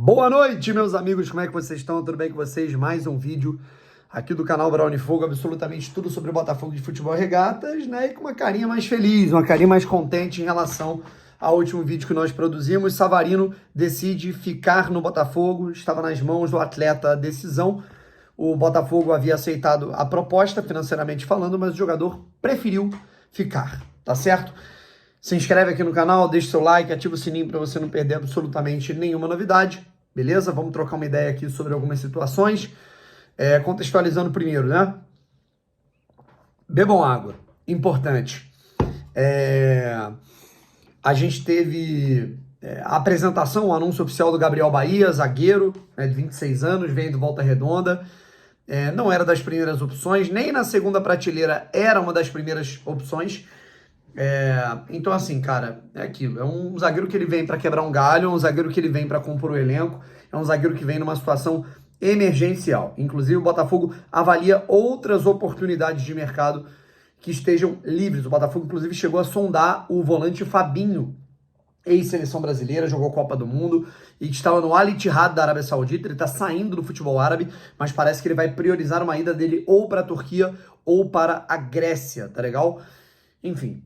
Boa noite, meus amigos, como é que vocês estão? Tudo bem com vocês? Mais um vídeo aqui do canal Brownie Fogo, absolutamente tudo sobre o Botafogo de Futebol e Regatas, né? E com uma carinha mais feliz, uma carinha mais contente em relação ao último vídeo que nós produzimos. Savarino decide ficar no Botafogo, estava nas mãos do atleta a decisão. O Botafogo havia aceitado a proposta, financeiramente falando, mas o jogador preferiu ficar, tá certo? Se inscreve aqui no canal, deixa seu like, ativa o sininho para você não perder absolutamente nenhuma novidade, beleza? Vamos trocar uma ideia aqui sobre algumas situações. Contextualizando primeiro, né? Bebam água, importante. A gente teve a apresentação, o anúncio oficial do Gabriel Bahia, zagueiro, de 26 anos, vem do Volta Redonda. Não era das primeiras opções, nem na segunda prateleira era uma das primeiras opções. Então assim, cara, é aquilo, é um zagueiro que ele vem para quebrar um galho, é um zagueiro que ele vem para compor o elenco, é um zagueiro que vem numa situação emergencial. Inclusive o Botafogo avalia outras oportunidades de mercado que estejam livres. O Botafogo inclusive chegou a sondar o volante Fabinho, ex-seleção brasileira, jogou Copa do Mundo e estava no Al Ittihad da Arábia Saudita. Ele está saindo do futebol árabe, mas parece que ele vai priorizar uma ida dele ou para a Turquia ou para a Grécia, tá legal? Enfim,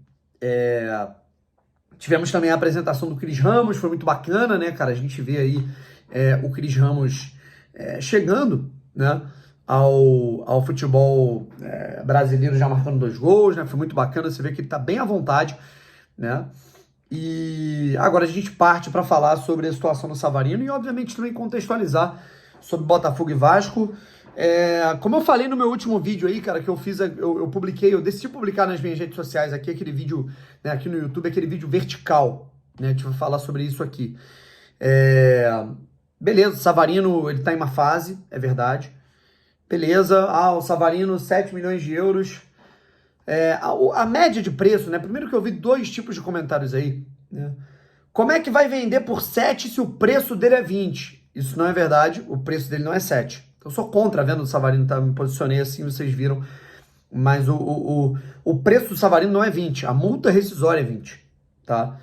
tivemos também a apresentação do Cris Ramos, foi muito bacana, né, cara? A gente vê aí o Cris Ramos chegando, né, ao futebol brasileiro, já marcando 2 gols, né? Foi muito bacana, você vê que ele tá bem à vontade, né? E agora a gente parte para falar sobre a situação do Savarino e, obviamente, também contextualizar sobre Botafogo e Vasco. Como eu falei no meu último vídeo aí, cara, que eu fiz, eu publiquei, eu decidi publicar nas minhas redes sociais aqui, aquele vídeo, né, aqui no YouTube, aquele vídeo vertical, né, deixa eu falar sobre isso aqui. Beleza, o Savarino, ele tá em uma fase, é verdade. Beleza, o Savarino, 7 milhões de euros. A média de preço, né, primeiro que eu vi 2 tipos de comentários aí, né. Como é que vai vender por 7 se o preço dele é 20? Isso não é verdade, o preço dele não é 7. Eu sou contra a venda do Savarino, tá? Me posicionei assim, vocês viram. Mas o preço do Savarino não é 20. A multa rescisória é 20. Tá?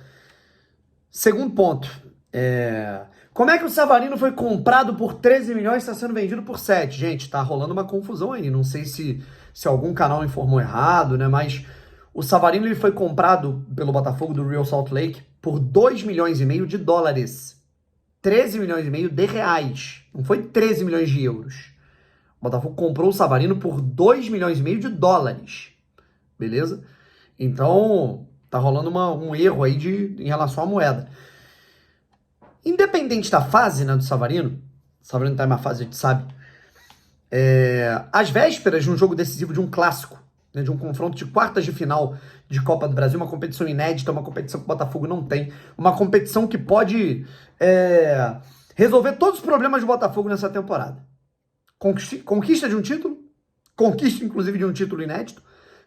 Segundo ponto. Como é que o Savarino foi comprado por 13 milhões e está sendo vendido por 7? Gente, tá rolando uma confusão aí. Não sei se algum canal informou errado, né? Mas o Savarino ele foi comprado pelo Botafogo do Real Salt Lake por 2 milhões e meio de dólares. 13 milhões e meio de reais. Não foi 13 milhões de euros. O Botafogo comprou o Savarino por 2 milhões e meio de dólares. Beleza? Então, tá rolando um erro aí em relação à moeda. Independente da fase, né, do Savarino, o Savarino tá em uma fase, a gente sabe, às vésperas de um jogo decisivo, de um clássico, né, de um confronto de quartas de final de Copa do Brasil, uma competição inédita, uma competição que o Botafogo não tem, uma competição que pode resolver todos os problemas do Botafogo nessa temporada. Conquista de um título, conquista inclusive de um título inédito,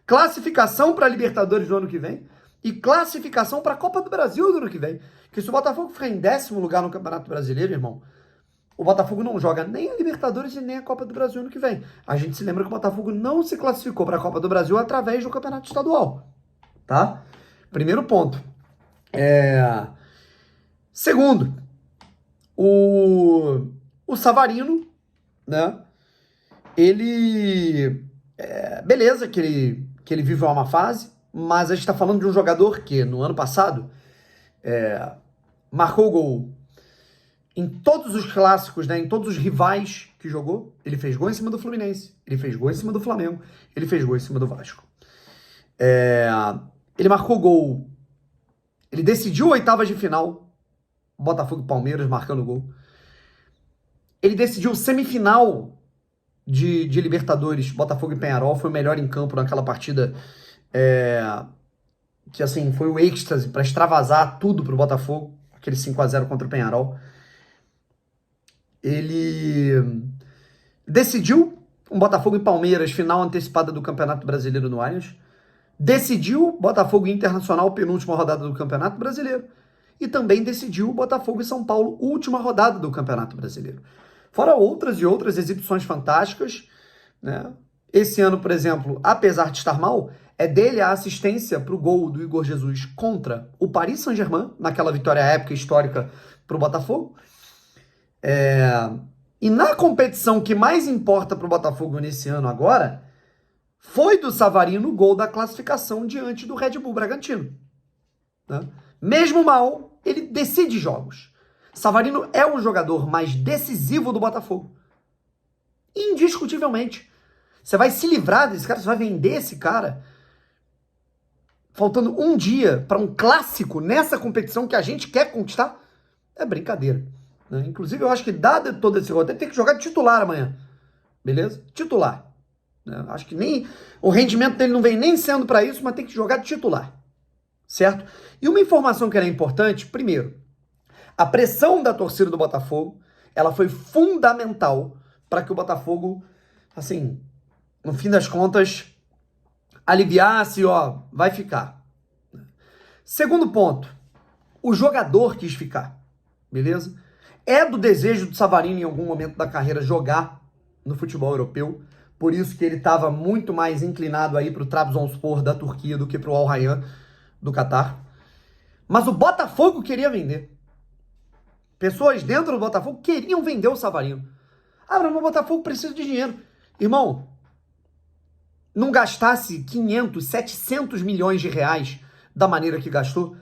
classificação para a Libertadores do ano que vem e classificação para a Copa do Brasil do ano que vem. Porque se o Botafogo ficar em 10º lugar no Campeonato Brasileiro, irmão, o Botafogo não joga nem a Libertadores e nem a Copa do Brasil ano que vem. A gente se lembra que o Botafogo não se classificou para a Copa do Brasil através do Campeonato Estadual, tá? Primeiro ponto. Segundo, o Savarino, né? Ele, beleza que ele vive uma fase, mas a gente está falando de um jogador que no ano passado marcou gol em todos os clássicos, né, em todos os rivais que jogou. Ele fez gol em cima do Fluminense, ele fez gol em cima do Flamengo, ele fez gol em cima do Vasco. Ele marcou gol, ele decidiu oitavas de final, Botafogo e Palmeiras marcando gol. Ele decidiu semifinal de Libertadores, Botafogo e Peñarol, foi o melhor em campo naquela partida, que assim, foi o êxtase para extravasar tudo pro Botafogo, aquele 5-0 contra o Peñarol. Ele decidiu um Botafogo e Palmeiras, final antecipada do Campeonato Brasileiro no Allianz. Decidiu Botafogo e Internacional, penúltima rodada do Campeonato Brasileiro. E também decidiu Botafogo e São Paulo, última rodada do Campeonato Brasileiro. Fora outras e outras exibições fantásticas, né? Esse ano, por exemplo, apesar de estar mal, é dele a assistência para o gol do Igor Jesus contra o Paris Saint-Germain, naquela vitória épica histórica para o Botafogo. E na competição que mais importa para o Botafogo nesse ano agora, foi do Savarino o gol da classificação diante do Red Bull Bragantino. Né? Mesmo mal, ele decide jogos. Savarino é o jogador mais decisivo do Botafogo. Indiscutivelmente. Você vai se livrar desse cara, você vai vender esse cara faltando um dia para um clássico nessa competição que a gente quer conquistar? É brincadeira. Né? Inclusive, eu acho que, dado todo esse roteiro, tem que jogar titular amanhã. Beleza? Titular. Né? Acho que nem o rendimento dele não vem nem sendo para isso, mas tem que jogar titular. Certo? E uma informação que era importante, primeiro, a pressão da torcida do Botafogo, ela foi fundamental para que o Botafogo, assim, no fim das contas, aliviasse, ó, vai ficar. Segundo ponto, o jogador quis ficar, beleza? É do desejo do Savarino em algum momento da carreira jogar no futebol europeu, por isso que ele estava muito mais inclinado aí para o Trabzonspor da Turquia do que para o Al Rayyan do Catar. Mas o Botafogo queria vender. Pessoas dentro do Botafogo queriam vender o Savarino. Ah, mas o Botafogo precisa de dinheiro. Irmão, não gastasse 500, 700 milhões de reais da maneira que gastou,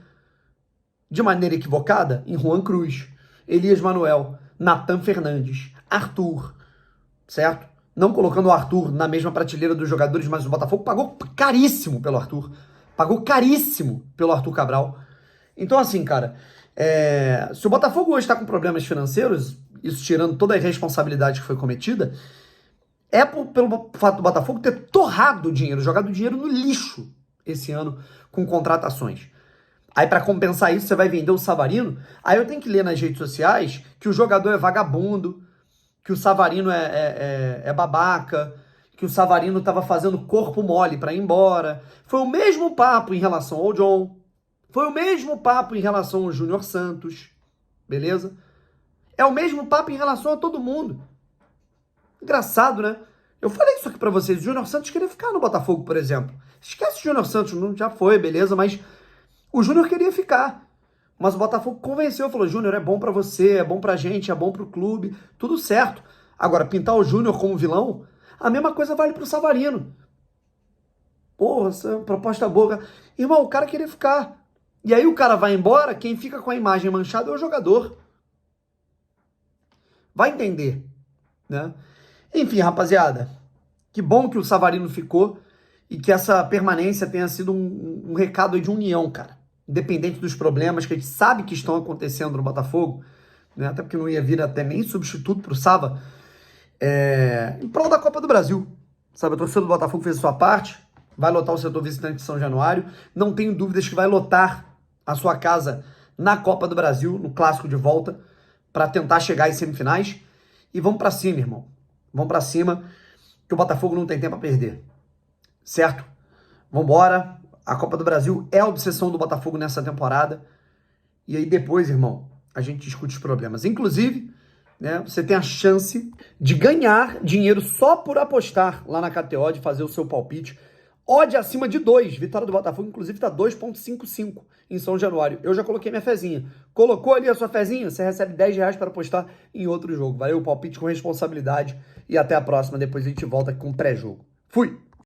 de maneira equivocada, em Juan Cruz, Elias Manuel, Nathan Fernandes, Arthur, certo? Não colocando o Arthur na mesma prateleira dos jogadores, mas o Botafogo pagou caríssimo pelo Arthur. Pagou caríssimo pelo Arthur Cabral. Então, assim, cara, se o Botafogo hoje está com problemas financeiros, isso tirando toda a irresponsabilidade que foi cometida, pelo fato do Botafogo ter torrado o dinheiro, jogado o dinheiro no lixo esse ano com contratações. Aí, para compensar isso, você vai vender o Savarino. Aí eu tenho que ler nas redes sociais que o jogador é vagabundo, que o Savarino é babaca, que o Savarino estava fazendo corpo mole para ir embora. Foi o mesmo papo em relação ao John. Foi o mesmo papo em relação ao Júnior Santos. Beleza? É o mesmo papo em relação a todo mundo. Engraçado, né? Eu falei isso aqui pra vocês. O Júnior Santos queria ficar no Botafogo, por exemplo. Esquece o Júnior Santos, não, já foi, beleza, mas o Júnior queria ficar. Mas o Botafogo convenceu, falou, Júnior, é bom pra você, é bom pra gente, é bom pro clube, tudo certo. Agora, pintar o Júnior como vilão, a mesma coisa vale pro Savarino. Porra, essa proposta boa. Irmão, o cara queria ficar. E aí o cara vai embora, quem fica com a imagem manchada é o jogador. Vai entender, né? Enfim, rapaziada, que bom que o Savarino ficou e que essa permanência tenha sido um recado de união, cara. Independente dos problemas que a gente sabe que estão acontecendo no Botafogo, né? Até porque não ia vir até nem substituto pro Sava, em prol da Copa do Brasil. Sabe, a torcida do Botafogo fez a sua parte, vai lotar o setor visitante de São Januário, não tenho dúvidas que vai lotar a sua casa na Copa do Brasil, no clássico de volta, para tentar chegar às semifinais. E vamos para cima, irmão. Vamos para cima, que o Botafogo não tem tempo a perder. Certo? Vambora. A Copa do Brasil é a obsessão do Botafogo nessa temporada. E aí depois, irmão, a gente discute os problemas. Inclusive, né, você tem a chance de ganhar dinheiro só por apostar lá na KTO, de fazer o seu palpite. Odd acima de 2. Vitória do Botafogo, inclusive, tá 2,55 em São Januário. Eu já coloquei minha fezinha. Colocou ali a sua fezinha? Você recebe 10 reais para apostar em outro jogo. Valeu, palpite com responsabilidade. E até a próxima. Depois a gente volta com o pré-jogo. Fui!